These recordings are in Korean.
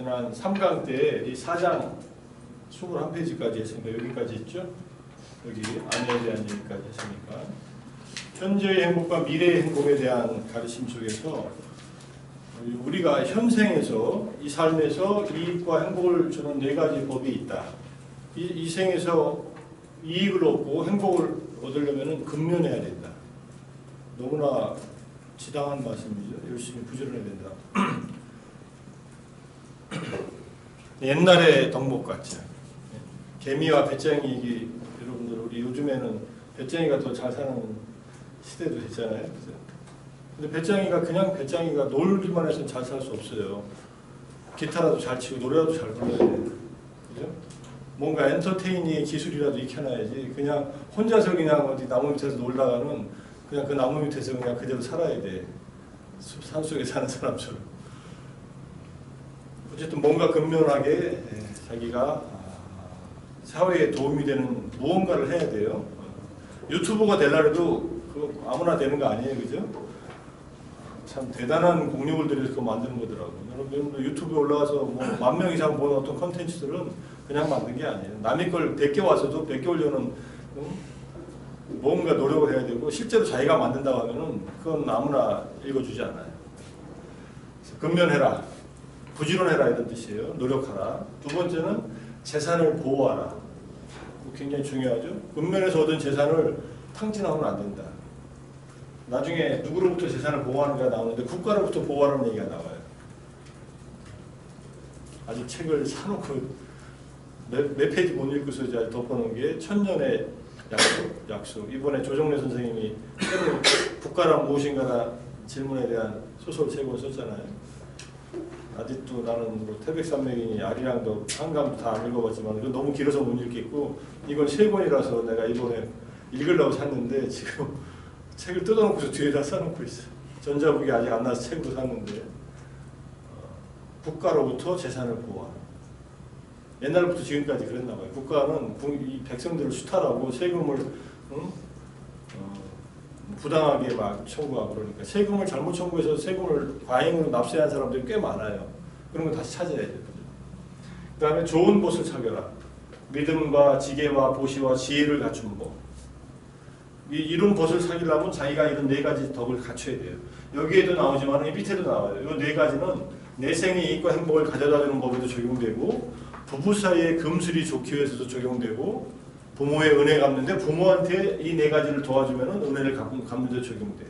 지난 3강 때 이 4장 21페이지까지 했으니까 여기까지 있죠? 여기 아내에 대한 얘기까지 했으니까 현재의 행복과 미래의 행복에 대한 가르침 속에서 우리가 현생에서 이 삶에서 이익과 행복을 주는 4가지 법이 있다. 이 생에서 이익을 얻고 행복을 얻으려면 근면해야 된다. 너무나 지당한 말씀이죠. 열심히 부지런해야 된다. 옛날의 덕목같이 개미와 배짱이 얘기 여러분들 우리 요즘에는 배짱이가 더 잘 사는 시대도 됐잖아요. 근데 배짱이가 그냥 배짱이가 놀기만 해서는 잘 살 수 없어요. 기타라도 잘 치고 노래라도 잘 불러야 돼. 그죠? 뭔가 엔터테이닝의 기술이라도 익혀놔야지. 그냥 혼자서 그냥 어디 나무 밑에서 놀다가는 그냥 그 나무 밑에서 그냥 그대로 살아야 돼. 산속에 사는 사람처럼. 어쨌든 뭔가 근면하게 자기가 사회에 도움이 되는 무언가를 해야 돼요. 유튜버가 되려고 그거 아무나 되는 거 아니에요, 그죠? 참 대단한 공력을 들여서 그거 만드는 거더라고요. 여러분 유튜브에 올라가서 뭐 10,000명 이상 보는 어떤 컨텐츠들은 그냥 만든 게 아니에요. 남의 걸 베껴와서도 베껴오려는 뭔가 노력을 해야 되고 실제로 자기가 만든다고 하면은 그건 아무나 읽어주지 않아요. 근면해라, 부지런해라 이런 뜻이에요. 노력하라. 두 번째는 재산을 보호하라. 굉장히 중요하죠. 근면에서 얻은 재산을 탕진하면 안 된다. 나중에 누구로부터 재산을 보호하는가 나오는데 국가로부터 보호하는 얘기가 나와요. 아직 책을 사놓고 몇 페이지 못 읽고서 이제 덮어놓은 게 천년의 약속. 이번에 조정래 선생님이 국가란 무엇인가라 질문에 대한 소설 3권 썼잖아요. 아직도 나는 뭐 태백산맥이니 아리랑도 한강도 다 안 읽어봤지만 이거 너무 길어서 못 읽겠고 이건 3권이라서 내가 이번에 읽으려고 샀는데 지금 책을 뜯어놓고서 뒤에다 써놓고 있어. 전자북이 아직 안 나서 책으로 샀는데 국가로부터 재산을 보호하라. 옛날부터 지금까지 그랬나 봐요. 국가는 이 백성들을 수탈하고 세금을 부당하게 막 청구하고 그러니까 세금을 잘못 청구해서 세금을 과잉으로 납세한 사람들이 꽤 많아요. 그런 거 다시 찾아야 돼요. 그 다음에 좋은 것을 찾아라. 믿음과 지혜와 보시와 지혜를 갖춘 법. 이런 벗을 사귀려면 자기가 이런 4가지 덕을 갖춰야 돼요. 여기에도 나오지만 이 밑에도 나와요. 이 4가지는 내 생의 이익과 행복을 가져다주는 법에도 적용되고 부부 사이의 금슬이 좋기 위해서도 적용되고 부모의 은혜 갚는데 부모한테 이 4가지를 도와주면 은혜를 갚는 데 적용돼요.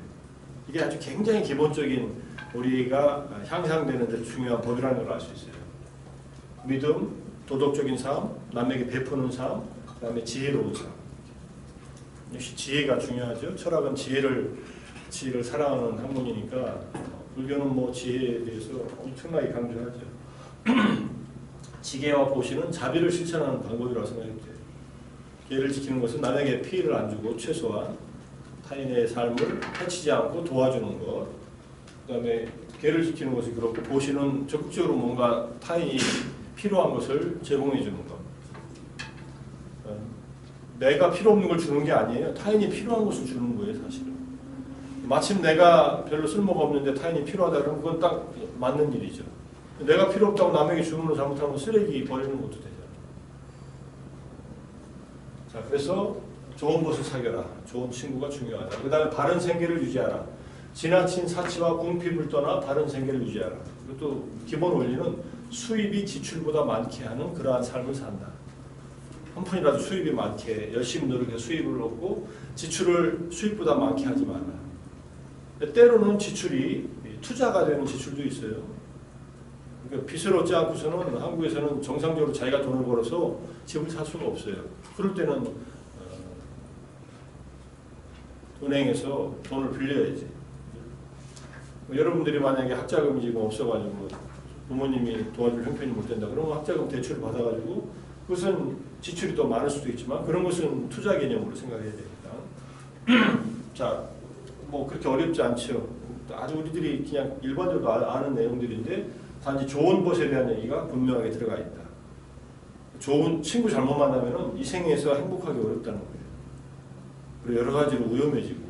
이게 아주 굉장히 기본적인 우리가 향상되는 데 중요한 법이라는 걸 알 수 있어요. 믿음, 도덕적인 삶, 남에게 베푸는 삶, 그 다음에 지혜로운 삶. 역시 지혜가 중요하죠. 철학은 지혜를 사랑하는 학문이니까 불교는 뭐 지혜에 대해서 엄청나게 강조하죠. 지혜와 보시는 자비를 실천하는 방법이라고 생각해요. 예를 지키는 것은 남에게 피해를 안 주고 최소한 타인의 삶을 해치지 않고 도와주는 것. 그 다음에 계를 지키는 것이 그렇고 보시는 적극적으로 뭔가 타인이 필요한 것을 제공해 주는 것. 내가 필요 없는 걸 주는 게 아니에요. 타인이 필요한 것을 주는 거예요, 사실은. 마침 내가 별로 쓸모가 없는데 타인이 필요하다 그러면 그건 딱 맞는 일이죠. 내가 필요 없다고 남에게 주는 걸 잘못하면 쓰레기 버리는 것도 되잖아요. 자, 그래서 좋은 것을 사귀어라. 좋은 친구가 중요하다. 그 다음에 바른 생계를 유지하라. 지나친 사치와 궁핍을 떠나 바른 생계를 유지하라. 그리고 기본 원리는 수입이 지출보다 많게 하는 그러한 삶을 산다. 한 푼이라도 수입이 많게 열심히 노력해서 수입을 얻고 지출을 수입보다 많게 하지 마라. 때로는 지출이 투자가 되는 지출도 있어요. 그러니까 빚을 얻지 않고서는 한국에서는 정상적으로 자기가 돈을 벌어서 집을 살 수가 없어요. 그럴 때는 은행에서 돈을 빌려야지. 여러분들이 만약에 학자금이 지금 없어가지고 부모님이 도와줄 형편이 못 된다 그러면 학자금 대출을 받아가지고 그것은 지출이 더 많을 수도 있지만 그런 것은 투자 개념으로 생각해야 됩니다. 자, 뭐 그렇게 어렵지 않죠. 아주 우리들이 그냥 일반적으로 아는 내용들인데 단지 좋은 것에 대한 얘기가 분명하게 들어가 있다. 좋은 친구 잘못 만나면 이 생에서 행복하기 어렵다는 거예요. 그리고 여러 가지로 위험해지고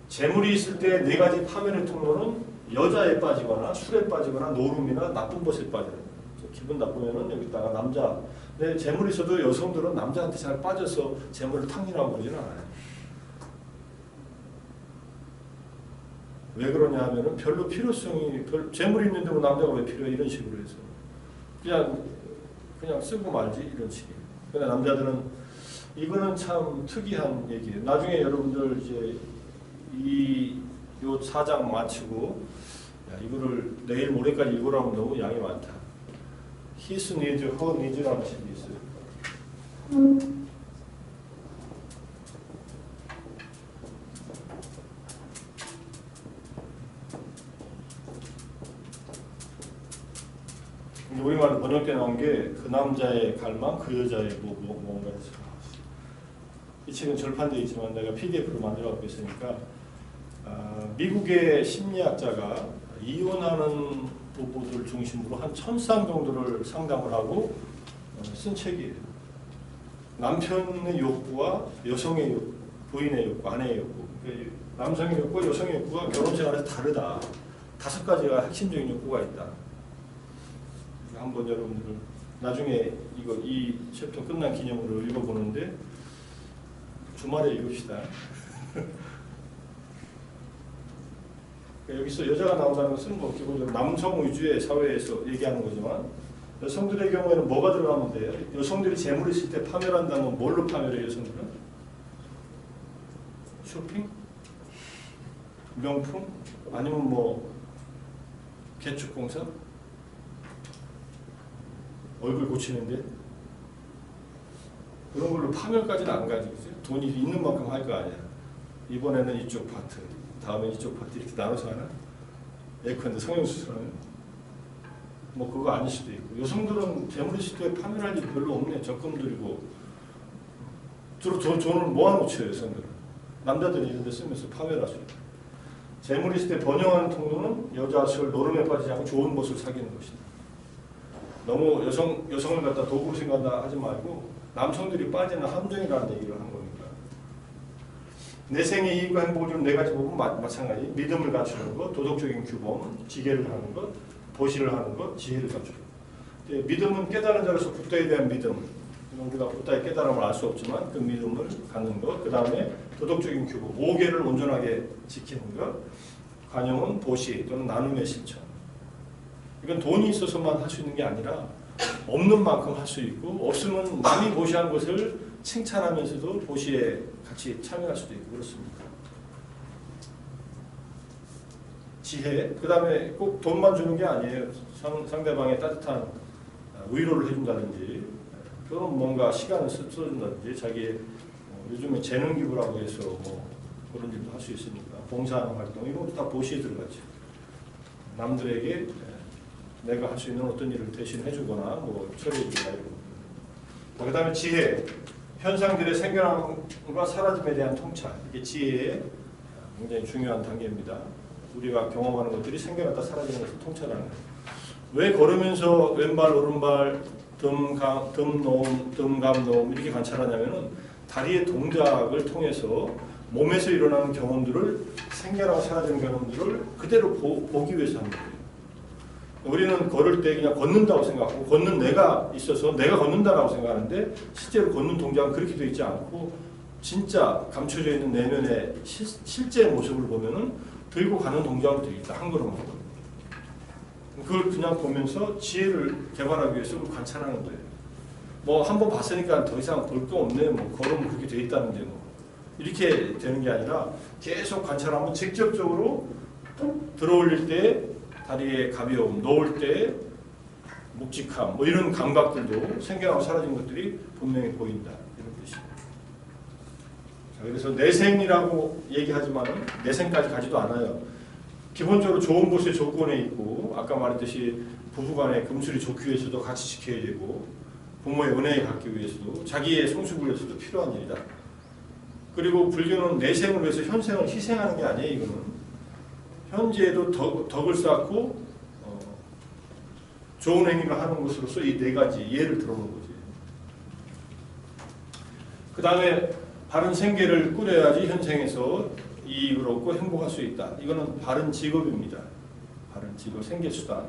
재물이 있을 때 4가지 파멸의 통로는 여자에 빠지거나 술에 빠지거나 노름이나 나쁜 것에 빠지는 거예요. 기분 나쁘면은 여기다가 남자. 근데 재물이 있어도 여성들은 남자한테 잘 빠져서 재물을 탕진하고 그러지는 않아요. 왜 그러냐 하면은 별로 필요성이 재물이 있는데 뭐 남자가 왜 필요해 이런 식으로 해서 그냥 쓰고 말지 이런 식이에요. 근데 남자들은 이거는 참 특이한 얘기예요. 나중에 여러분들 이제 요 4장 마치고 이거를 내일 모레까지 읽으라면 너무 양이 많다. His needs, her needs라는 책이 있어요. 우리말 번역돼 나온 게 그 남자의 갈망, 그 여자의 뭔가 해서 이 책은 절판되어 있지만 내가 PDF로 만들어 갖고 있으니까 미국의 심리학자가 이혼하는 부부들 중심으로 한 1,000쌍 정도를 상담을 하고 쓴 책이에요. 남편의 욕구와 여성의 욕구, 부인의 욕구, 아내의 욕구. 그러니까 남성의 욕구와 여성의 욕구가 결혼생활에서 다르다. 5가지가 핵심적인 욕구가 있다. 한번 여러분들 나중에 이 챕터 끝난 기념으로 읽어보는데 주말에 읽읍시다. 여기서 여자가 나온다는 것은 뭐 기본적으로 남성 위주의 사회에서 얘기하는 거지만 여성들의 경우에는 뭐가 들어가면 돼요? 여성들이 재물이 있을 때 파멸한다면 뭘로 파멸해요? 여성들은? 쇼핑? 명품? 아니면 뭐 개축공사? 얼굴 고치는데? 그런 걸로 파멸까지는 안 가지. 돈이 있는 만큼 할 거 아니야. 이번에는 이쪽 파트, 다음에 이쪽 파트 이렇게 나눠서 하나? 예컨대 성형수술하면? 뭐 그거 아닐 수도 있고. 여성들은 재물 있을 때 파멸할 일이 별로 없네. 적금 들이고. 주로 돈을 모아놓죠, 여성들은. 남자들이 이런 데 쓰면서 파멸할 수 있다. 재물 있을 때 번영하는 통로는 여자 술 노름에 빠지지 않고 좋은 것을 사귀는 것이다. 너무 여성을 갖다 도구로 생각한다 하지 말고 남성들이 빠지는 함정이라는 얘기를 하는 겁니다. 내 생의 이익과 행복을 주는 4가지 부분 마찬가지. 믿음을 갖추는 것, 도덕적인 규범, 지혜를 하는 것, 보시를 하는 것, 지혜를 갖추는 것. 믿음은 깨달은 자로서 붓다에 대한 믿음. 우리가 붓다의 깨달음을 알 수 없지만 그 믿음을 갖는 것. 그 다음에 도덕적인 규범, 5계를 온전하게 지키는 것. 관용은 보시 또는 나눔의 실천. 이건 돈이 있어서만 할 수 있는 게 아니라 없는 만큼 할 수 있고 없으면 남이 보시한 것을 칭찬하면서도 보시에 같이 참여할 수도 있고 그렇습니다. 지혜, 그 다음에 꼭 돈만 주는 게 아니에요. 상대방의 따뜻한 위로를 해준다든지 또는 뭔가 시간을 써준다든지 자기의 요즘에 재능 기부라고 해서 뭐 그런 일도 할 수 있으니까 봉사하는 활동 이런 것도 다 보시에 들어가죠. 남들에게 내가 할 수 있는 어떤 일을 대신 해주거나 뭐 처리해주거나 이런 거. 그 다음에 지혜, 현상들의 생겨남과 사라짐에 대한 통찰. 이게 지혜의 굉장히 중요한 단계입니다. 우리가 경험하는 것들이 생겨났다 사라지는 것을 통찰하는 거예요. 왜 걸으면서 왼발, 오른발, 등 감 놓음 이렇게 관찰하냐면은 다리의 동작을 통해서 몸에서 일어나는 경험들을 생겨나고 사라지는 경험들을 그대로 보기 위해서 하는 거예요. 우리는 걸을 때 그냥 걷는다고 생각하고 걷는 내가 있어서 내가 걷는다라고 생각하는데 실제로 걷는 동작은 그렇게 되어 있지 않고 진짜 감춰져 있는 내면의 실제 모습을 보면은 들고 가는 동작으로 되어 있다. 한 걸음 한 걸음. 그걸 그냥 보면서 지혜를 개발하기 위해서 관찰하는 거예요. 뭐 한 번 봤으니까 더 이상 볼 거 없네. 뭐 걸으면 그렇게 되어 있다는데 뭐 이렇게 되는 게 아니라 계속 관찰하면 직접적으로 들어올릴 때 다리의 가벼움, 놓을 때 묵직함, 뭐 이런 감각들도 생겨나고 사라진 것들이 분명히 보인다. 이런 뜻입니다. 자, 그래서 내생이라고 얘기하지만 내생까지 가지도 않아요. 기본적으로 좋은 곳의 조건에 있고 아까 말했듯이 부부간에 금술이 좋기 위해서도 같이 지켜야 되고 부모의 은혜에 갖기 위해서도 자기의 성숙을 위해서도 필요한 일이다. 그리고 불교는 내생을 위해서 현생을 희생하는 게 아니에요. 이거는. 현재에도 덕을 쌓고 좋은 행위를 하는 것으로서 이 4가지 예를 들어놓은 거지. 그 다음에 바른 생계를 꾸려야지 현생에서 이익을 얻고 행복할 수 있다. 이거는 바른 직업입니다. 지금 생계수단.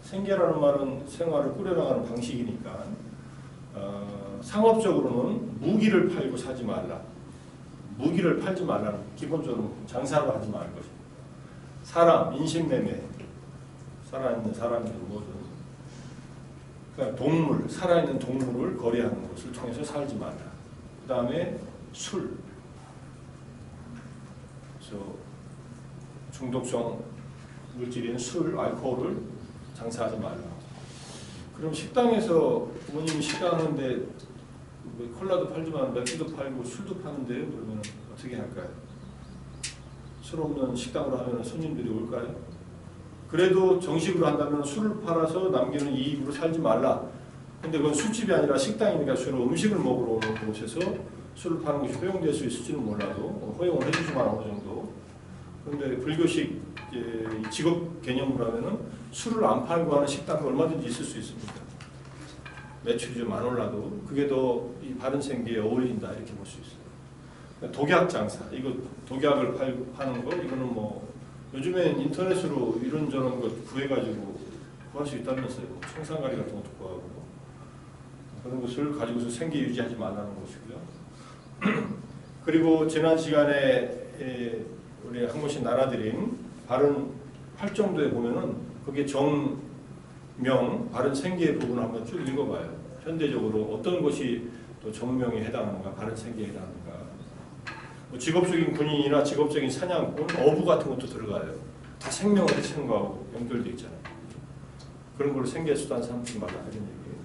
생계라는 말은 생활을 꾸려나가는 방식이니까 상업적으로는 무기를 팔고 사지 말라. 무기를 팔지 말라는 기본적으로 장사를 하지 말 것입니다. 사람, 인신매매, 살아있는 사람들 뭐든 그러니까 동물, 살아있는 동물을 거래하는 것을 통해서 살지 말라. 그 다음에 술, 중독성 물질인 술, 알코올을 장사하지 말라. 그럼 식당에서 부모님이 식당 하는데 콜라도 팔지만 맥주도 팔고 술도 파는데요. 그러면 어떻게 할까요? 술 없는 식당으로 하면 손님들이 올까요? 그래도 정식으로 한다면 술을 팔아서 남기는 이익으로 살지 말라. 근데 그건 술집이 아니라 식당이니까 주로 음식을 먹으러 오는 곳에서 술을 파는 것이 허용될 수 있을지는 몰라도 허용을 해주지만 어느 정도. 그런데 불교식 직업 개념으로 하면은 술을 안 팔고 하는 식당이 얼마든지 있을 수 있습니다. 매출이 좀 안 올라도 그게 더 이 바른 생계에 어울린다 이렇게 볼 수 있어요. 독약 장사, 이거 독약을 파는 거 이거는 뭐 요즘엔 인터넷으로 이런저런 것 구해가지고 구할 수 있다면서요. 청산가리 같은 것도 구하고 그런 것을 가지고서 생계 유지하지 말라는 것이고요. 그리고 지난 시간에 우리 한 곳이 나눠드린 바른 활정도에 보면은 그게 정명, 바른 생계의 부분을 한번 쭉 읽어봐요. 현대적으로 어떤 것이 또 정명에 해당하는가, 바른 생계에 해당하는가. 뭐 직업적인 군인이나 직업적인 사냥꾼, 어부 같은 것도 들어가요. 다 생명을 해치는 거하고 연결되어 있잖아요. 그런 걸 생계수단 삼지 말라 이런 얘기예요.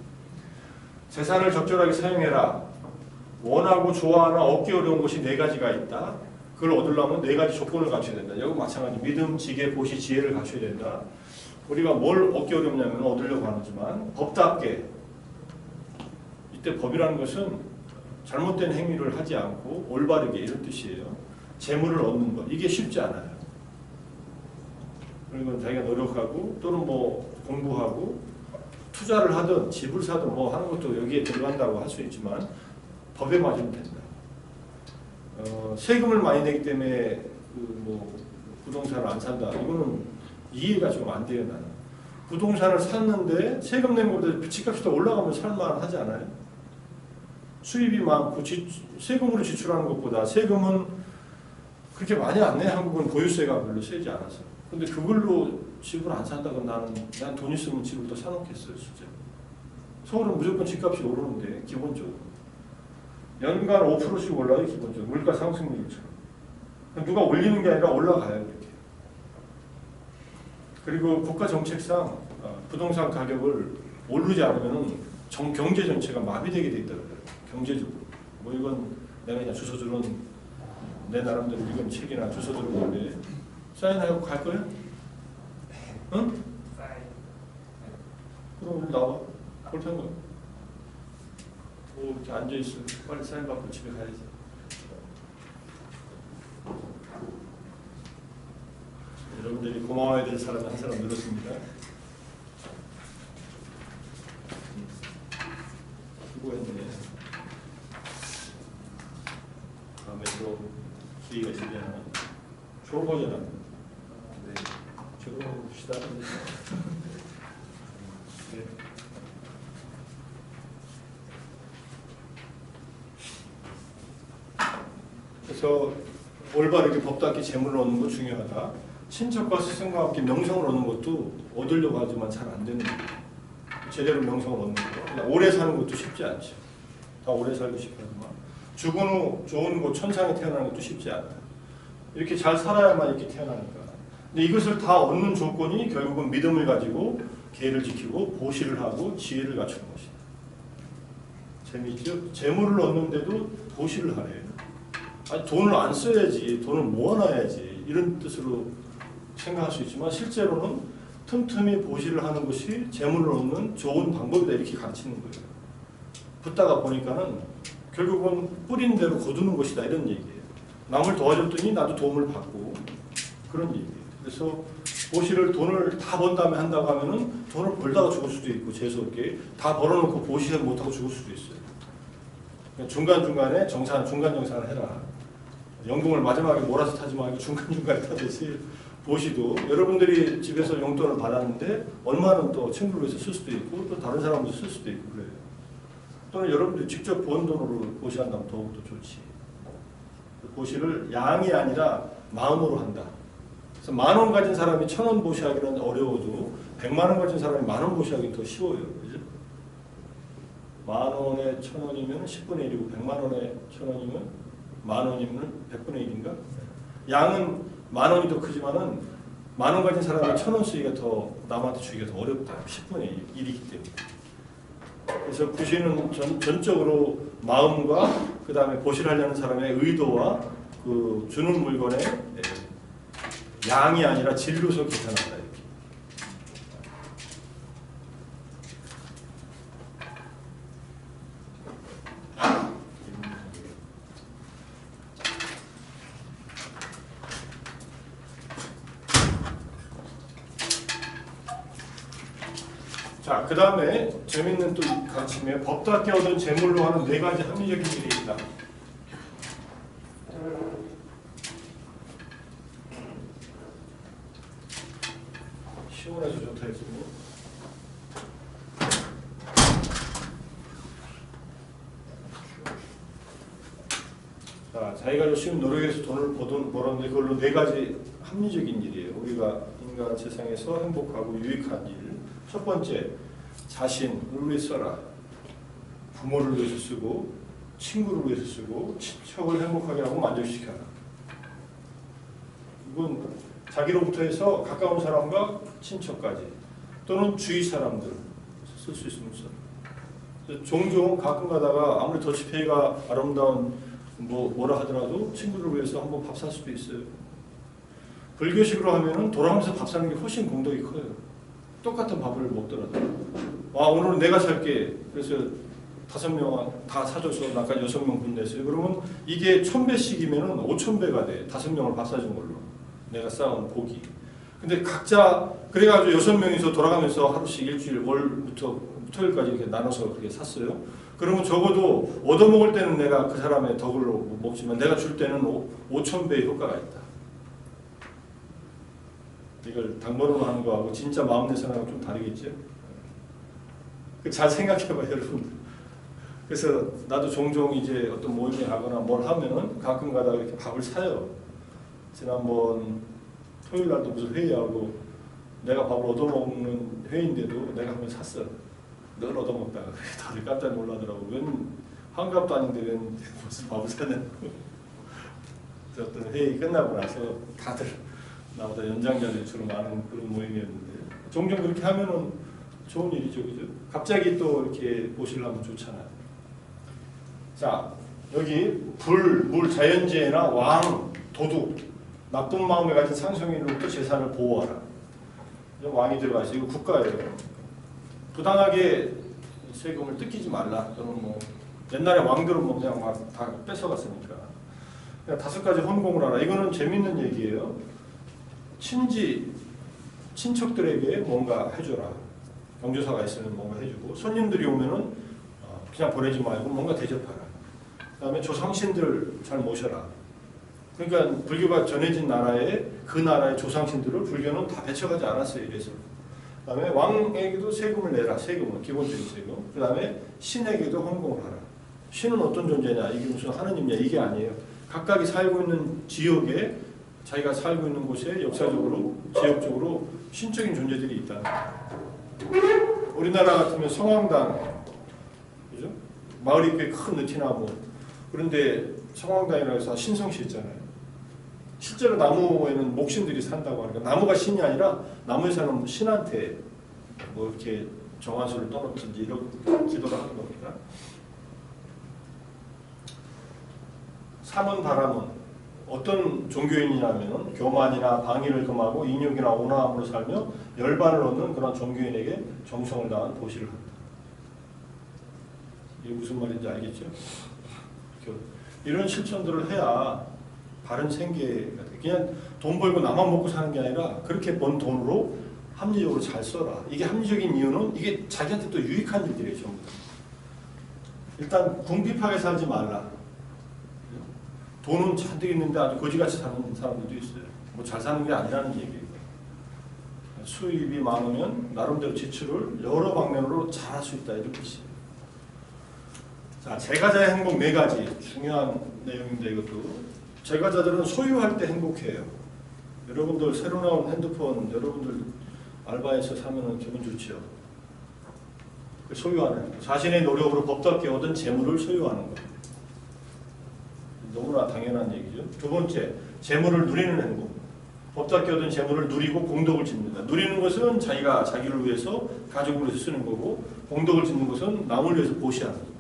재산을 적절하게 사용해라. 원하고 좋아하나 얻기 어려운 것이 네 가지가 있다. 그걸 얻으려면 네 가지 조건을 갖춰야 된다. 여기 마찬가지 믿음, 지계, 보시, 지혜를 갖춰야 된다. 우리가 뭘 얻기 어렵냐면 얻으려고 하지만 법답게 이때 법이라는 것은 잘못된 행위를 하지 않고 올바르게 이런 뜻이에요. 재물을 얻는 것 이게 쉽지 않아요. 그리고 자기가 노력하고 또는 뭐 공부하고 투자를 하든 집을 사든 뭐 하는 것도 여기에 들어간다고 할 수 있지만 법에 맞으면 된다. 세금을 많이 내기 때문에 뭐 부동산을 안 산다. 이거는 이해가 좀 안 돼요. 나는 부동산을 샀는데 세금 낸 것보다 집값이 더 올라가면 살만 하지 않아요? 수입이 많고 세금으로 지출하는 것보다 세금은 그렇게 많이 안 내. 한국은 보유세가 별로 세지 않아서. 근데 그걸로 집을 안 산다고 난 돈 있으면 집을 더 사놓겠어요. 진짜. 서울은 무조건 집값이 오르는데 기본적으로. 연간 5%씩 올라요. 기본적으로. 물가 상승률처럼. 누가 올리는 게 아니라 올라가요. 이렇게. 그리고 국가 정책상 부동산 가격을 오르지 않으면 경제 전체가 마비되게 돼 있다고요. 경제적으로. 뭐 이건 내가 그냥 주소들은 내 나름대로 읽은 책이나 주소들은 건데 사인하고 갈 거야? 응? 그럼 오늘 나와. 볼텐 거야. 뭐 이렇게 앉아있어. 빨리 사인 받고 집에 가야지. 여러분들이 고마워야 될 사람이 한 사람 늘었습니다. 수고했네. 다음에 또 기회가 있으면 졸업하잖아. 네. 졸업합시다. 네. 그래서 올바르게 법답게 재물을 얻는 거 중요하다. 친척과 스승과 함께 명성을 얻는 것도 얻으려고 하지만 잘 안 되는 거예요. 제대로 명성을 얻는 거. 오래 사는 것도 쉽지 않죠. 다 오래 살고 싶어하지만 죽은 후 좋은 곳 천상에 태어나는 것도 쉽지 않다. 이렇게 잘 살아야만 이렇게 태어나니까. 근데 이것을 다 얻는 조건이 결국은 믿음을 가지고 계를 지키고 보시를 하고 지혜를 갖추는 것이다. 재미있죠? 재물을 얻는데도 보시를 하래요. 아니 돈을 안 써야지, 돈을 모아놔야지 이런 뜻으로 생각할 수 있지만 실제로는 틈틈이 보시를 하는 것이 재물을 얻는 좋은 방법이다 이렇게 가르치는 거예요. 붙다가 보니까는 결국은 뿌린 대로 거두는 것이다 이런 얘기예요. 남을 도와줬더니 나도 도움을 받고 그런 얘기예요. 그래서 보시를 돈을 다 번 다음에 한다고 하면은 돈을 벌다가 죽을 수도 있고 재수없게 다 벌어놓고 보시를 못하고 죽을 수도 있어요. 중간중간에 중간정산을 해라. 연금을 마지막에 몰아서 타지 말고 중간중간에 타듯이 보시도 여러분들이 집에서 용돈을 받았는데 얼마는 또 친구를 위해서 쓸 수도 있고 또 다른 사람을 쓸 수도 있고 그래요. 또는 여러분들이 직접 번 돈으로 보시한다면 더욱더 좋지. 보시를 양이 아니라 마음으로 한다. 그래서 10,000원 가진 사람이 1,000원 보시하기는 어려워도 100만 원 가진 사람이 10,000원 보시하기는 더 쉬워요. 그죠? 10,000원에 1,000원이면 10분의 1이고 100만 원에 1,000원이면 10,000원이면 100분의 1인가? 양은 10,000원이 더 크지만은 10,000원 가진 사람이 1,000원 쓰기가 더 남한테 주기가 더 어렵다. 10분의 1이기 때문에. 그래서 구시는 전적으로 마음과 그 다음에 보시하려는 사람의 의도와 그 주는 물건의 양이 아니라 질로서 계산한다. 이렇게. 자, 그 다음에 재밌는 또 가르침에 법답게 얻은 재물로 하는 4가지 합리적인 일이 있다. 시원해서 좋다 했군요. 자, 자기가 열심히 노력해서 돈을 벌었는데 그걸로 4가지 합리적인 일이에요. 우리가 인간 세상에서 행복하고 유익한 일. 첫 번째, 자신을 위해서 써라. 부모를 위해서 쓰고 친구를 위해서 쓰고 친척을 행복하게 하고 만족시켜라. 이건 자기로부터 해서 가까운 사람과 친척까지 또는 주위 사람들 쓸 수 있으면 써. 종종 가끔 가다가 아무리 더치페이가 아름다운 뭐라 하더라도 친구를 위해서 한번 밥 살 수도 있어요. 불교식으로 하면은 돌아가면서 밥 사는 게 훨씬 공덕이 커요. 똑같은 밥을 먹더라도 오늘은 내가 살게 그래서 5명 다 사줘서 나까지 6명 분냈어요. 그러면 이게 1,000배씩이면 5,000배가 돼. 5명을 밥 사준 걸로 내가 쌓은 복이. 근데 각자 그래가지고 6명이서 돌아가면서 하루씩 일주일 월부터 토요일까지 이렇게 나눠서 그렇게 샀어요. 그러면 적어도 얻어먹을 때는 내가 그 사람의 덕을 먹지만 내가 줄 때는 5,000배의 효과가 있다. 이걸 당번으로 하는 거하고 진짜 마음 내서 하는 거 좀 다르겠죠? 잘 생각해봐요, 여러분들. 그래서 나도 종종 이제 어떤 모임에 가거나 뭘 하면은 가끔 가다가 이렇게 밥을 사요. 지난번 토요일 날도 무슨 회의하고 내가 밥을 얻어먹는 회의인데도 내가 한번 샀어. 늘 얻어먹다가 다들 깜짝 놀라더라고. 웬 환갑도 아닌데 웬 무슨 밥을 사냐고. 그래서 어떤 회의 끝나고 나서 다들 나보다 연장자들이 주로 많은 그런 모임이었는데 종종 그렇게 하면은 좋은 일이죠, 그죠? 갑자기 또 이렇게 보시려면 좋잖아요. 자, 여기 불, 물, 자연재해나 왕, 도둑, 나쁜 마음을 가진 상승인으로부터 재산을 보호하라. 왕이 들어가 있어요. 이거 국가예요. 부당하게 세금을 뜯기지 말라. 또는 뭐 옛날에 왕들은 뭐 그냥 막 다 뺏어갔으니까. 그냥 5가지 헌공을 하라. 이거는 재밌는 얘기예요. 친척들에게 뭔가 해줘라. 경조사가 있으면 뭔가 해주고 손님들이 오면은 그냥 보내지 말고 뭔가 대접하라. 그 다음에 조상신들 잘 모셔라. 그러니까 불교가 전해진 나라에 그 나라의 조상신들을 불교는 다 배척하지 않았어요. 이래서. 그 다음에 왕에게도 세금을 내라. 세금은 기본적인 세금. 그 다음에 신에게도 헌공을 하라. 신은 어떤 존재냐. 이게 무슨 하느님이냐. 이게 아니에요. 각각이 살고 있는 지역에 자기가 살고 있는 곳에 역사적으로, 지역적으로 신적인 존재들이 있다. 우리나라 같으면 성황당, 그죠? 마을이 꽤 큰 느티나무. 그런데 성황당이라고 해서 신성시 있잖아요. 실제로 나무에는 목신들이 산다고 하니까 나무가 신이 아니라 나무에 사는 신한테 뭐 이렇게 정화수를 떠놓든지 이런 기도를 하는 겁니다. 삼은 바람은 어떤 종교인이냐면 교만이나 방위를 금하고 인욕이나 온화함으로 살며 열반을 얻는 그런 종교인에게 정성을 다한 보시를 한다. 이게 무슨 말인지 알겠죠? 이런 실천들을 해야 바른 생계가 돼. 그냥 돈 벌고 나만 먹고 사는 게 아니라 그렇게 번 돈으로 합리적으로 잘 써라. 이게 합리적인 이유는 이게 자기한테 또 유익한 일들이에요. 전부 다. 일단 궁핍하게 살지 말라. 돈은 잔뜩 있는데 아주 거지같이 사는 사람들도 있어요. 뭐 잘 사는 게 아니라는 얘기예요. 수입이 많으면 나름대로 지출을 여러 방면으로 잘 할 수 있다 이런 뜻이에요. 자, 제가자의 행복 4가지 중요한 내용인데 이것도 제가자들은 소유할 때 행복해요. 여러분들 새로 나온 핸드폰 여러분들 알바해서 사면 기분 좋죠. 소유하는 자신의 노력으로 법답게 얻은 재물을 소유하는 것. 너무나 당연한 얘기죠. 두 번째, 재물을 누리는 행복. 법답게 얻은 재물을 누리고 공덕을 짓는다. 누리는 것은 자기가 자기를 위해서 가족을 위해서 쓰는 거고 공덕을 짓는 것은 남을 위해서 보시하는 거예요.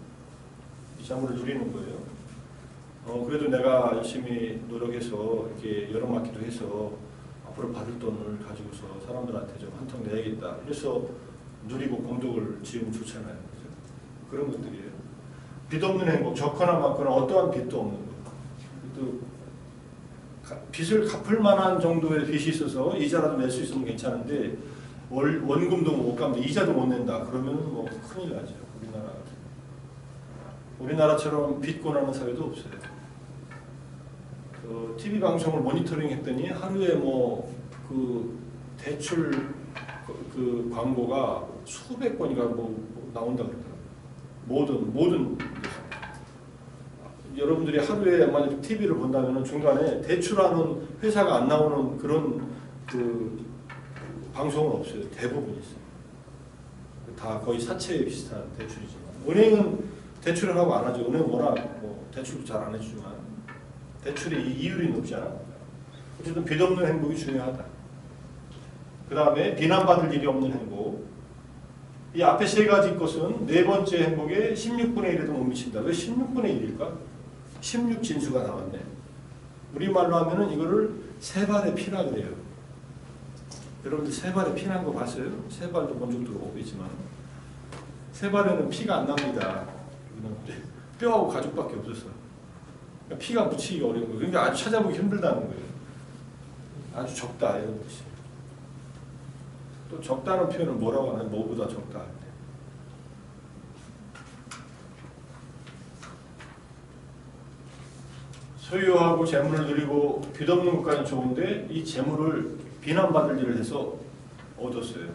이 재물을 누리는 거예요. 그래도 내가 열심히 노력해서 이렇게 열어맞기도 해서 앞으로 받을 돈을 가지고서 사람들한테 좀 한턱 내야겠다. 그래서 누리고 공덕을 지으면 좋잖아요. 그죠? 그런 것들이에요. 빚 없는 행복, 적거나 많거나 어떠한 빚도 없는 것. 또 빚을 갚을 만한 정도의 빚이 있어서 이자라도 낼 수 있으면 괜찮은데 원금도 못 갚는데 이자도 못 낸다. 그러면 뭐 큰일 나죠. 우리나라처럼 빚 권하는 사회도 없어요. TV 방송을 모니터링 했더니 하루에 그 대출 그 광고가 수백 건이가 나온다 그러더라고요. 모든 여러분들이 하루에 만약 TV를 본다면 중간에 대출하는 회사가 안 나오는 그런 그 방송은 없어요. 대부분 있어요. 다 거의 사채에 비슷한 대출이지만 은행은 대출을 하고 안 하죠. 은행 워낙 대출도 잘 안 해주지만 대출의 이율이 높잖아. 어쨌든 빚 없는 행복이 중요하다. 그 다음에 비난받을 일이 없는 행복. 이 앞에 3가지 것은 4번째 행복에 16분의 1에도 못 미친다. 왜 16분의 1일까? 16진수가 나왔네. 우리말로 하면은 이거를 세발의 피라 그래요. 여러분들 세발의 피난 거 봤어요? 세발도 본 적도 없겠지만 세발에는 피가 안 납니다. 뼈하고 가죽밖에 없었어. 그러니까 피가 묻히기가 어려운 거예요. 그러니까 아주 찾아보기 힘들다는 거예요. 아주 적다 이런 뜻이. 또 적다는 표현을 뭐라고 하나요? 뭐보다 적다 할 때. 소유하고 재물을 누리고 빚 없는 것까지는 좋은데 이 재물을 비난받을 일을 해서 얻었어요.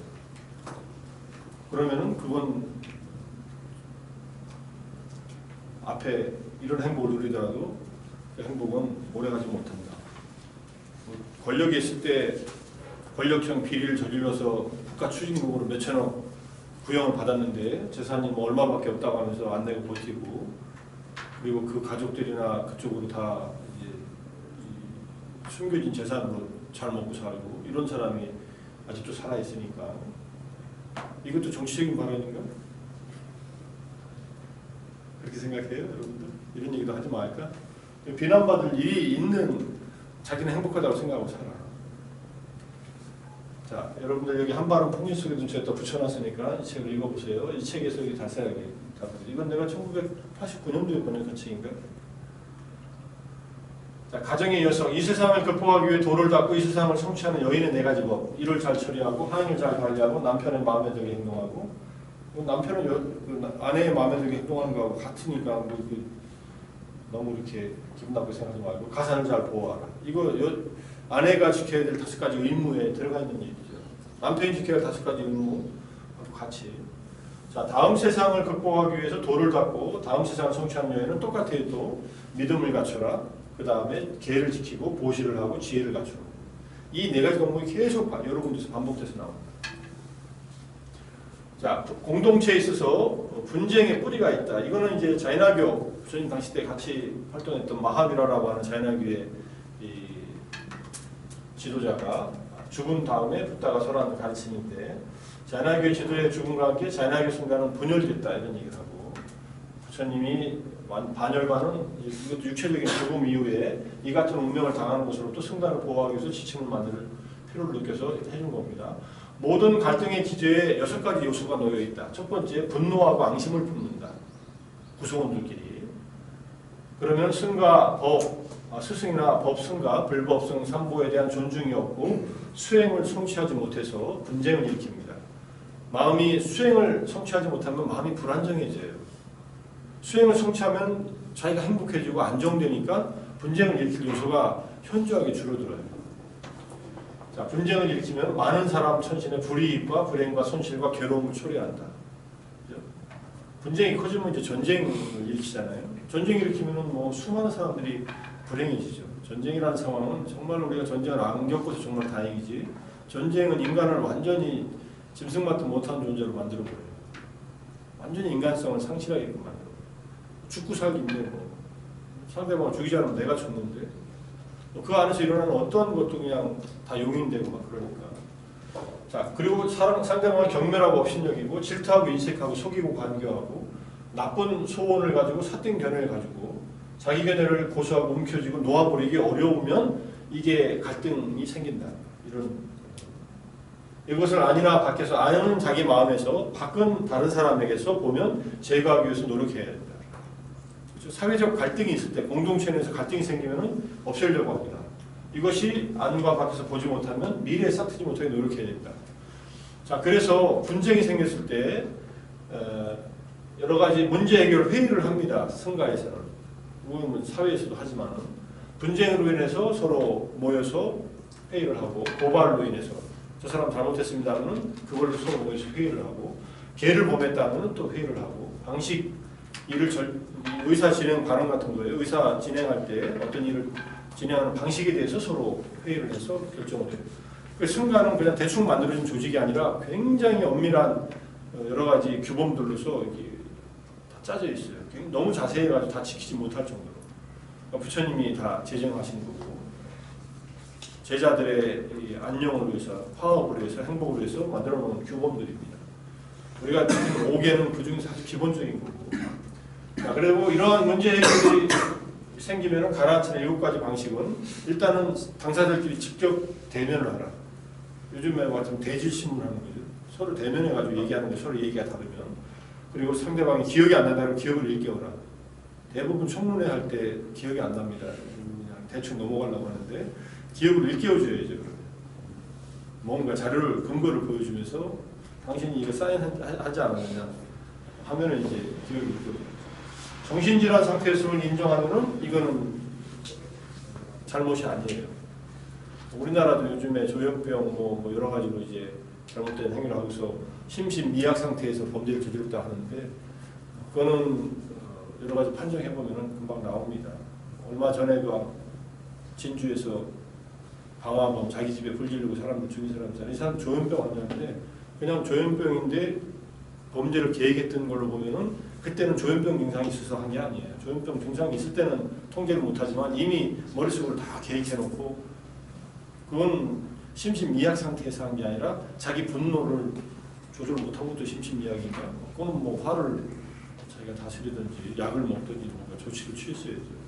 그러면은 그건 앞에 이런 행복을 누리더라도 그 행복은 오래가지 못한다. 권력이 있을 때 권력형 비리를 저질러서 국가 추징금으로 몇천억 구형을 받았는데 재산이 얼마밖에 없다고 하면서 안 내고 버티고 그리고 그 가족들이나 그쪽으로 다 이제 숨겨진 재산으로 잘 먹고 살고 이런 사람이 아직도 살아 있으니까 이것도 정치적인 발언인가? 그렇게 생각해요, 여러분들? 이런 얘기도 하지 말까? 비난받을 일이 있는 자기는 행복하다고 생각하고 살아. 자, 여러분들 여기 한바람 풍년 속에도 제가 또 붙여놨으니까 이 책을 읽어보세요. 이 책에서 여기 자세하게 이건 내가 1989년도에 번역한 책인가? 자, 가정의 여성, 이 세상을 극복하기 위해 도를 닦고 이 세상을 성취하는 여인의 4가지 법. 일을 잘 처리하고 하인을 잘 관리하고 남편의 마음에 들게 행동하고 남편은 아내의 마음에 들게 행동하는 거하고 같으니까 너무 이렇게 기분 나쁘게 생각하지 말고 가산을 잘 보호하라. 이거 아내가 지켜야 될 5가지 의무에 들어가 있는 얘기죠. 남편이 지켜야 할 5가지 의무하고 같이. 자, 다음 세상을 극복하기 위해서 도를 닦고 다음 세상을 성취하는 여인은 똑같아요. 또 믿음을 갖춰라. 그 다음에 계를 지키고 보시를 하고 지혜를 갖추고 이 4가지 덕목이 계속 여러분들에서 반복돼서 나옵니다. 자, 공동체에 있어서 분쟁의 뿌리가 있다. 이거는 이제 자이나교 부처님 당시 때 같이 활동했던 마하비라라고 하는 자이나교의 이 지도자가 죽은 다음에 붓다가 설하는 가르침인데 자이나교의 지도자의 죽음과 함께 자이나교 성가는 분열됐다 이런 얘기를 하고 부처님이 반열반은 이것도 육체적인 죽음 이후에 이 같은 운명을 당하는 것으로 또 성단을 보호하기 위해서 지침을 만들 필요를 느껴서 해준 겁니다. 모든 갈등의 기저에 6가지 요소가 놓여 있다. 첫 번째, 분노하고 앙심을 품는다. 구성원들끼리. 그러면 승과 법, 스승이나 법승과 불법승, 삼보에 대한 존중이 없고 수행을 성취하지 못해서 분쟁을 일으킵니다. 마음이 수행을 성취하지 못하면 마음이 불안정해져요. 수행을 성취하면 자기가 행복해지고 안정되니까 분쟁을 일으킬 요소가 현저하게 줄어들어요. 자, 분쟁을 일으키면 많은 사람 천신의 불이익과 불행과 손실과 괴로움을 초래한다. 그죠? 분쟁이 커지면 이제 전쟁을 일으키잖아요. 전쟁 일으키면은 뭐 수많은 사람들이 불행해지죠. 전쟁이라는 상황은 정말 우리가 전쟁을 안 겪어서 정말 다행이지. 전쟁은 인간을 완전히 짐승만도 못한 존재로 만들어버려요. 완전히 인간성을 상실하게끔 만들어버려요. 죽고 살기인데 뭐 상대방을 죽이지 않으면 내가 죽는데 그 안에서 일어나는 어떤 것도 그냥 다 용인되고 막 그러니까. 자, 그리고 상대방을 경멸하고 업신여기고 질투하고 인색하고 속이고 관계하고 나쁜 소원을 가지고 삿된 견해를 가지고 자기 견해를 고수하고 움켜쥐고 놓아버리기 어려우면 이게 갈등이 생긴다. 이것을 아니나 밖에서 아는 자기 마음에서 밖은 다른 사람에게서 보면 제거하기 위해서 노력해야 된다. 사회적 갈등이 있을 때 공동체 내에서 갈등이 생기면 없애려고 합니다. 이것이 안과 밖에서 보지 못하면 미래에 싹트지 못하게 노력해야 된다. 자, 그래서 분쟁이 생겼을 때 여러 가지 문제 해결 회의를 합니다. 성가에서는 사회에서도 하지만 분쟁으로 인해서 서로 모여서 회의를 하고 고발로 인해서 저 사람 잘못했습니다 하면 그걸로 서로 모여서 회의를 하고 개를 범했다면 또 회의를 하고 방식 일을 의사 진행 발언 같은 거예요. 의사 진행할 때 어떤 일을 진행하는 방식에 대해서 서로 회의를 해서 결정을 해요. 그래서 승가는 그냥 대충 만들어진 조직이 아니라 굉장히 엄밀한 여러 가지 규범들로서 이렇게 다 짜져 있어요. 너무 자세해가지고 다 지키지 못할 정도로. 그러니까 부처님이 다 제정하신 거고 제자들의 안녕을 위해서, 화합을 위해서, 행복을 위해서 만들어 놓은 규범들입니다. 우리가 지금 5개는 그 중에서 아주 기본적인 거고. 자, 그리고 이러한 문제 해결이 생기면 가라앉히는 7가지 방식은 일단은 당사자들끼리 직접 대면을 하라. 요즘에 같은 대질신문 하는 거죠. 서로 대면해가지고 얘기하는 게 서로 얘기가 다르면. 그리고 상대방이 기억이 안 난다면 기억을 일깨워라. 대부분 청문회 할 때 기억이 안 납니다. 그냥 대충 넘어가려고 하는데 기억을 일깨워줘야죠. 뭔가 자료를 근거를 보여주면서 당신이 이거 사인하지 않았느냐 하면은 이제 기억을 일깨워줘요. 정신질환 상태에서를 인정하면은 이거는 잘못이 아니에요. 우리나라도 요즘에 조현병 뭐 여러 가지로 이제 잘못된 행위를 하고서 심신미약 상태에서 범죄를 저질렀다 하는데 그거는 여러 가지 판정해 보면은 금방 나옵니다. 얼마 전에 그 진주에서 방화범 자기 집에 불 지르고 사람들 죽인 사람이잖아요. 이 사람 조현병 환자인데 그냥 조현병인데 범죄를 계획했던 걸로 보면은 그때는 조현병 증상이 있어서 한 게 아니에요. 조현병 증상이 있을 때는 통계를 못하지만 이미 머릿속으로 다 계획해놓고 그건 심신미약 상태에서 한 게 아니라 자기 분노를 조절 못하고 또 심신미약인가 그거는 뭐 화를 자기가 다스리든지 약을 먹든지 뭔가 조치를 취했어야죠.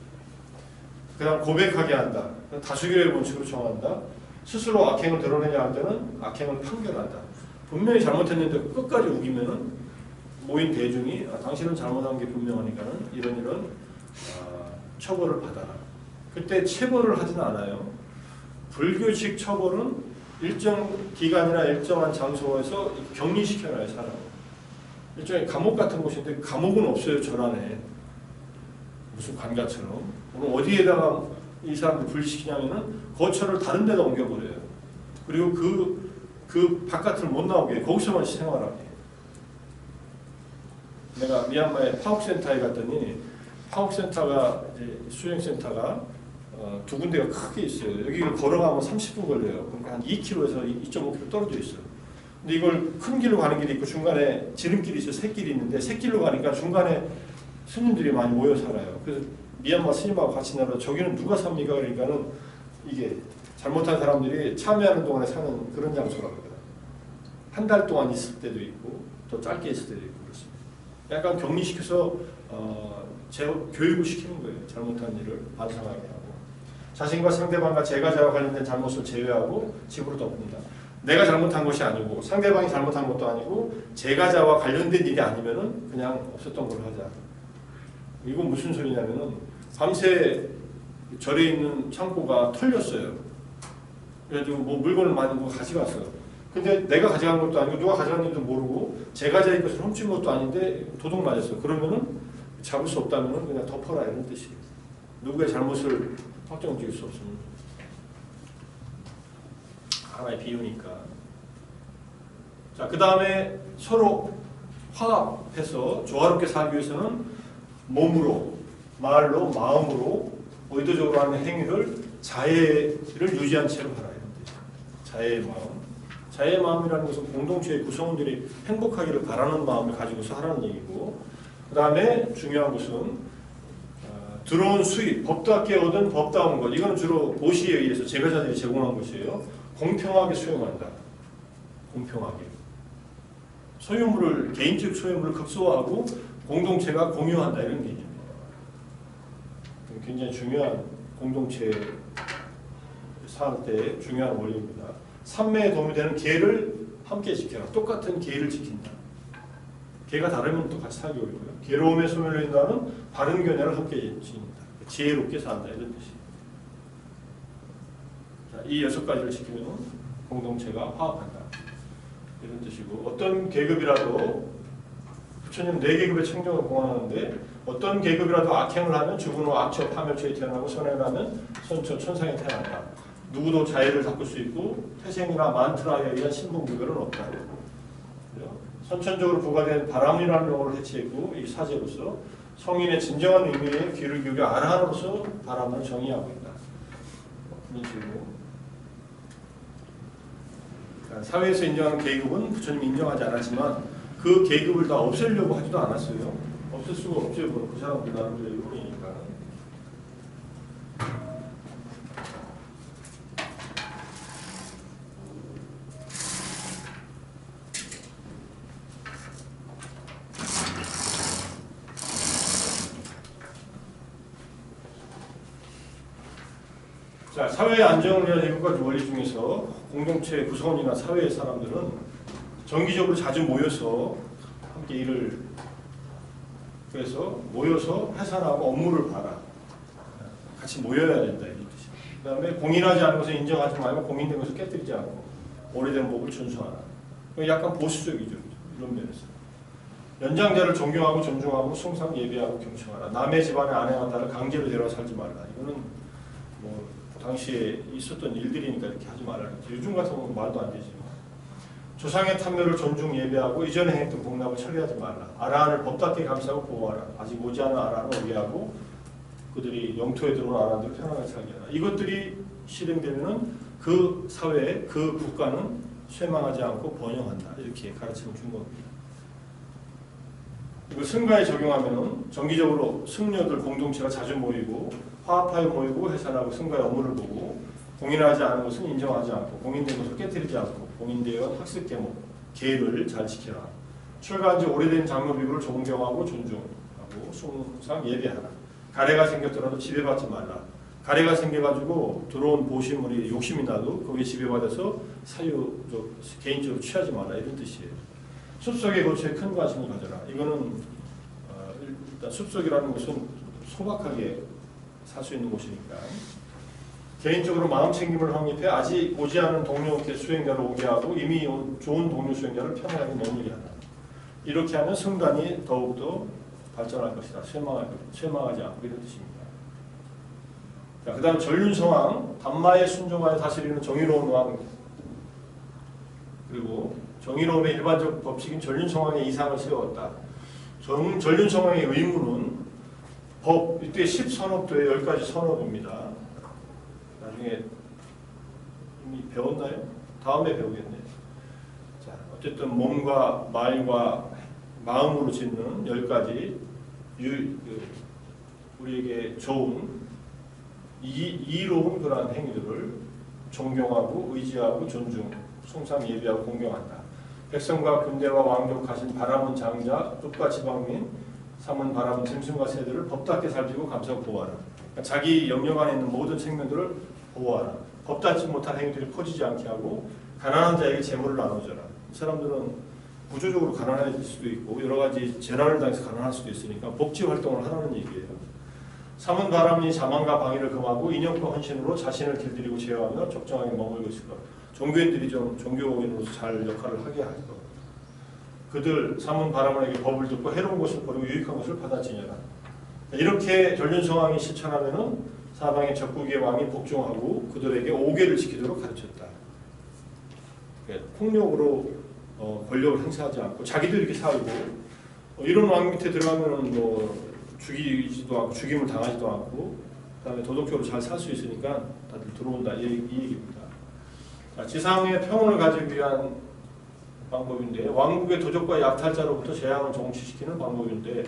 그 다음 고백하게 한다. 다수결의 원칙으로 정한다. 스스로 악행을 드러내냐 할 때는 악행을 판결한다. 분명히 잘못했는데 끝까지 우기면은 모인 대중이 당신은 잘못한 게 분명하니까는 이런 처벌을 받아라. 그때 체벌을 하지는 않아요. 불교식 처벌은 일정 기간이나 일정한 장소에서 격리시켜놔요, 사람을. 일종의 감옥 같은 곳인데 감옥은 없어요, 절 안에. 무슨 관가처럼. 그럼 어디에다가 이 사람들 분리시키냐면은 거처를 다른 데다 옮겨버려요. 그리고 그 바깥을 못 나오게 거기서만 생활하게. 내가 미얀마의 파옥센터에 갔더니 파옥센터가 이제 수행센터가 두 군데가 크게 있어요. 여기를 걸어가면 30분 걸려요. 그러니까 한 2km에서 2.5km 떨어져 있어요. 근데 이걸 큰 길로 가는 길이 있고 중간에 지름길이 있어요. 새길이 있는데 새길로 가니까 중간에 스님들이 많이 모여 살아요. 그래서 미얀마 스님하고 같이 나눠 저기는 누가 삽니까? 그러니까는 이게 잘못한 사람들이 참여하는 동안에 사는 그런 장소랍니다. 한 달 동안 있을 때도 있고 더 짧게 있을 때도 있고 그렇습니다. 약간 격리시켜서 교육을 시키는 거예요. 잘못한 일을 반성하게 하고 자신과 상대방과 제가자와 관련된 잘못을 제외하고 집으로 덮는다. 내가 잘못한 것이 아니고 상대방이 잘못한 것도 아니고 제가자와 관련된 일이 아니면은 그냥 없었던 걸로 하자. 이건 무슨 소리냐면은 밤새 절에 있는 창고가 털렸어요. 그래가지고 뭐 물건을 많이 가져갔어요. 근데 내가 가져간 것도 아니고 누가 가져갔는지도 모르고 제가자의 것을 훔친 것도 아닌데 도둑 맞았어. 그러면은 잡을 수 없다면은 그냥 덮어라 이런 뜻이에요. 누구의 잘못을 확정지을 수 없습니다. 하나의 비유니까. 자, 그 다음에 서로 화합해서 조화롭게 살기 위해서는 몸으로, 말로, 마음으로 의도적으로 하는 행위를 자애를 유지한 채로 하라 이런 뜻이에요. 자애의 마음. 자애의 마음이라는 것은 공동체의 구성원들이 행복하기를 바라는 마음을 가지고서 하라는 얘기고, 그 다음에 중요한 것은 들어온 수입, 법답게 얻은 법다운 것, 이건 주로 고시에 의해서 제가자들이 제공한 것이에요. 공평하게 수용한다. 공평하게. 소유물을, 개인적 소유물을 극소화하고 공동체가 공유한다 이런 개념이에요. 굉장히 중요한 공동체 살 때 중요한 원리입니다. 산매에 도움이 되는 계를 함께 지켜라. 똑같은 계를 지킨다. 계가 다르면 또 같이 살기 어렵고요. 괴로움에 소멸된다는 바른 견해를 함께 지킨다. 지혜롭게 산다 이런 뜻이에요. 자, 이 6가지를 지키면 공동체가 화합한다 이런 뜻이고, 어떤 계급이라도 부처님 4계급의 청정을 공언하는데 어떤 계급이라도 악행을 하면 죽은 후 악처 파멸처에 태어나고 선행을 하면 선처 천상에 태어난다. 누구도 자애를 닦을 수 있고 태생이나 만트라에 의한 신분구별은 없다. 선천적으로 부과된 바람이라는 용어를 해체했고 이 사제로서 성인의 진정한 의미에 귀를 기울여 아라한으로서 바람을 정의하고 있다. 이런 식으로 사회에서 인정하는 계급은 부처님이 인정하지 않았지만 그 계급을 다 없애려고 하지도 않았어요. 없앨 수가 없죠. 그 사람들 나름대로 의견이니까. 자, 사회의 안정을 위한 7가지 원리 중에서 공동체 구성원이나 사회의 사람들은 정기적으로 자주 모여서 함께 일을, 그래서 모여서 해산하고 업무를 봐라. 같이 모여야 된다 이런 뜻이에요. 그 다음에 공인하지 않은 것을 인정하지 말고 공인된 것을 깨뜨리지 않고 오래된 법을 준수하라. 약간 보수적이죠. 이런 면에서. 연장자를 존경하고 존중하고 숭상 예배하고 경청하라. 남의 집안의 아내와 딸을 강제로 데려와 살지 말라. 이거는 뭐 당시에 있었던 일들이니까 이렇게 하지 말라. 요즘 같으면 말도 안 되지만. 조상의 탐묘를 존중 예배하고 이전에 행했던 공락을 처리하지 말라. 아라한을 법답게 감싸고 보호하라. 아직 오지 않은 아라한을 오게하고 그들이 영토에 들어온 아라한들을 편안하게 살게 하라. 이것들이 실행되면 그 사회, 그 국가는 쇠망하지 않고 번영한다. 이렇게 가르침을 준 겁니다. 이걸 승가에 적용하면 정기적으로 승려들 공동체가 자주 모이고 화합하여 모이고 해산하고 승가의 업무를 보고 공인하지 않은 것은 인정하지 않고 공인된 것을 깨뜨리지 않고 공인되어 학습 계목, 계를 잘 지켜라. 출가한 지 오래된 장로 비구를 존경하고 존중하고 숭상 예배하라. 가래가 생겼더라도 지배받지 말라. 가래가 생겨가지고 들어온 보시물이 욕심이 나도 거기에 지배받아서 사유적 개인적으로 취하지 말라 이런 뜻이에요. 숲속의 거처에 큰 관심을 가져라. 이거는 일단 숲속이라는 것은 소박하게 살 수 있는 곳이니까 개인적으로 마음 챙김을 확립해 아직 오지 않은 동료 수행자를 오게 하고 이미 온 좋은 동료 수행자를 편안하게 머물게 하라. 이렇게 하면 성단이 더욱더 발전할 것이다. 쇠망하지 않고 이런 뜻입니다. 자, 그 다음 전륜성왕, 단마에 순종하여 다스리는 정의로운 왕, 그리고 정의로움의 일반적 법칙인 전륜성왕의 이상을 세웠다. 전륜성왕의 의무는 법, 이때 10선업도에 10가지 선업입니다. 나중에 이미 배웠나요? 다음에 배우겠네. 자, 어쨌든 몸과 말과 마음으로 짓는 10가지 우리에게 좋은 이로운 그러한 행위들을 존경하고 의지하고 존중, 숭상 예배하고 공경한다. 백성과 군대와 왕족 가신 바람은 장자, 뜻과 지방민, 삼은 바람은 짐승과 새들을 법답게 살피고 감싸고 보호하라. 그러니까 자기 영역 안에 있는 모든 생명들을 보호하라. 법답지 못한 행위들이 퍼지지 않게 하고 가난한 자에게 재물을 나눠줘라. 이 사람들은 구조적으로 가난할 수도 있고 여러 가지 재난을 당해서 가난할 수도 있으니까 복지 활동을 하라는 얘기예요. 삼은 바람이 자만과 방위를 금하고 인형과 헌신으로 자신을 길들이고 제어하며 적정하게 머물고 있을 것. 종교인들이 좀 종교인으로서 잘 역할을 하게 할 것. 그들 삼은 바람에게 법을 듣고 해로운 것을 버리고 유익한 것을 받아지니라. 이렇게 전륜성왕이 실천하면은 사방의 적국의 왕이 복종하고 그들에게 오계를 지키도록 가르쳤다. 폭력으로 권력을 행사하지 않고 자기도 이렇게 살고 이런 왕 밑에 들어가면은 뭐 죽이지도 않고 죽임을 당하지도 않고 그다음에 도덕적으로 잘 살 수 있으니까 다들 들어온다 이 얘기입니다. 자, 지상의 평온을 가지기 위한 방법인데 왕국의 도적과 약탈자로부터 재앙을 정치시키는 방법인데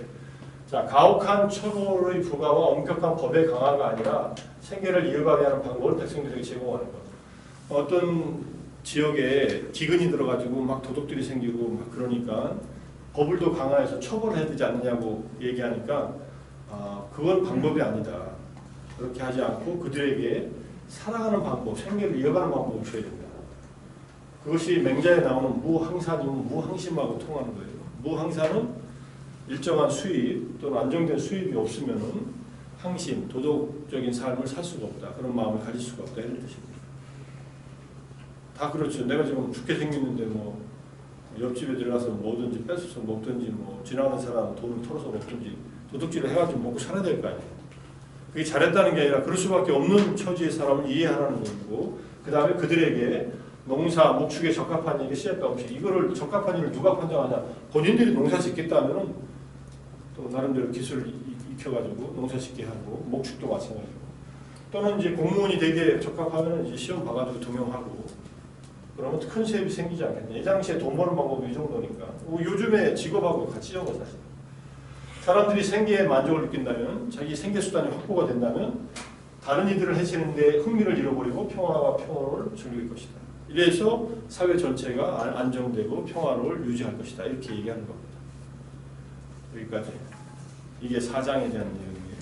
자 가혹한 처벌의 부과와 엄격한 법의 강화가 아니라 생계를 이어가게 하는 방법을 백성들에게 제공하는 것. 어떤 지역에 기근이 들어가지고 막 도둑들이 생기고 막 그러니까 법을 더 강화해서 처벌해야 되지 않느냐고 얘기하니까 그건 방법이 아니다. 그렇게 하지 않고 그들에게 살아가는 방법, 생계를 이어가는 방법을 줘야 된다. 그것이 맹자에 나오는 무항산이면 무항심하고 통하는 거예요. 무항산은 일정한 수입 또는 안정된 수입이 없으면은 항심, 도덕적인 삶을 살 수가 없다. 그런 마음을 가질 수가 없다. 이런 뜻입니다. 다 그렇죠. 내가 지금 죽게 생겼는데 뭐 옆집에 들어가서 뭐든지 뺏어서 먹든지 뭐 지나가는 사람 돈을 털어서 먹든지 도둑질을 해가지고 먹고 살아야 될 거 아니에요. 그게 잘했다는 게 아니라 그럴 수밖에 없는 처지의 사람을 이해하라는 것이고 그 다음에 그들에게 농사, 목축에 적합한 일이 씨앗과 없이 이거를 적합한 일을 누가 판정하냐. 본인들이 농사 짓겠다면은 또 나름대로 기술을 익혀가지고 농사 짓게 하고 목축도 마찬가지고 또는 이제 공무원이 되게 적합하면 이제 시험 봐가지고 등용하고 그러면 큰 세입이 생기지 않겠냐. 이 당시에 돈 버는 방법이 이 정도니까 요즘에 직업하고 같이 적어 사실. 사람들이 생계에 만족을 느낀다면 자기 생계 수단이 확보가 된다면 다른 이들을 해치는데 흥미를 잃어버리고 평화와 평온을 즐길 것이다. 이래서 사회 전체가 안정되고 평화를 유지할 것이다. 이렇게 얘기하는 겁니다. 여기까지. 이게 사장에 대한 내용이에요.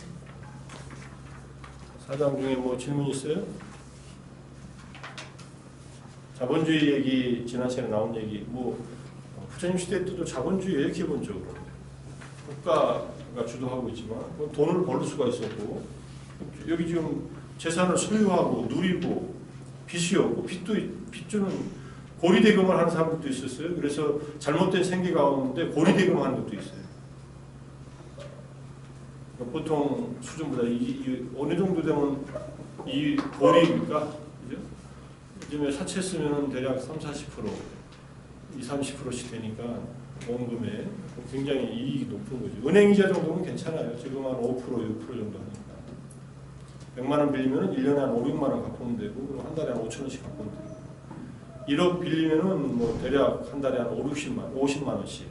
사장 중에 뭐 질문 있어요? 자본주의 얘기 지난 시간에 나온 얘기 뭐 부처님 시대 때도 자본주의예요 기본적으로. 국가가 주도하고 있지만 돈을 벌 수가 있었고 여기 지금 재산을 소유하고 누리고 빚이 없고 빚 주는 고리대금을 하는 사람들도 있었어요. 그래서 잘못된 생계 가운데 고리대금하는 것도 있어요. 보통 수준보다 어느 정도 되면 이 고리입니까? 그죠? 요즘에 사채 쓰면 대략 30-40%, 20-30%씩 되니까 원금에 굉장히 이익이 높은 거죠. 은행이자 정도는 괜찮아요. 지금 한 5%, 6% 정도 하니까. 100만 원 빌리면 1년에 한 5, 6만 원 갚으면 되고 그럼 한 달에 한 5천 원씩 갚으면 되고 1억 빌리면은 뭐 대략 한 달에 한 5, 50만 원씩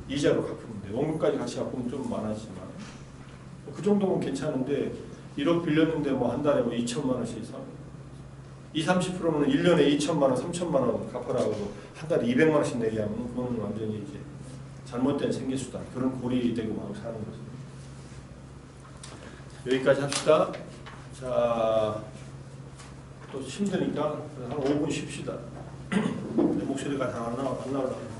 이자로 갚으면 돼요. 원금까지 같이 갚으면 좀 많아지지만 그 정도면 괜찮은데 1억 빌렸는데 뭐 한 달에 뭐 2천만 원씩 20-30%는 1년에 2천만 원, 3천만 원 갚으라고 한 달에 200만 원씩 내게 하면 그건 완전히 이제 잘못된 생계수단 그런 고리대금하고 사는 거죠. 여기까지 합시다. 자, 또 힘드니까 한 5분 쉽시다. 내 목소리가 다 안 나오려고.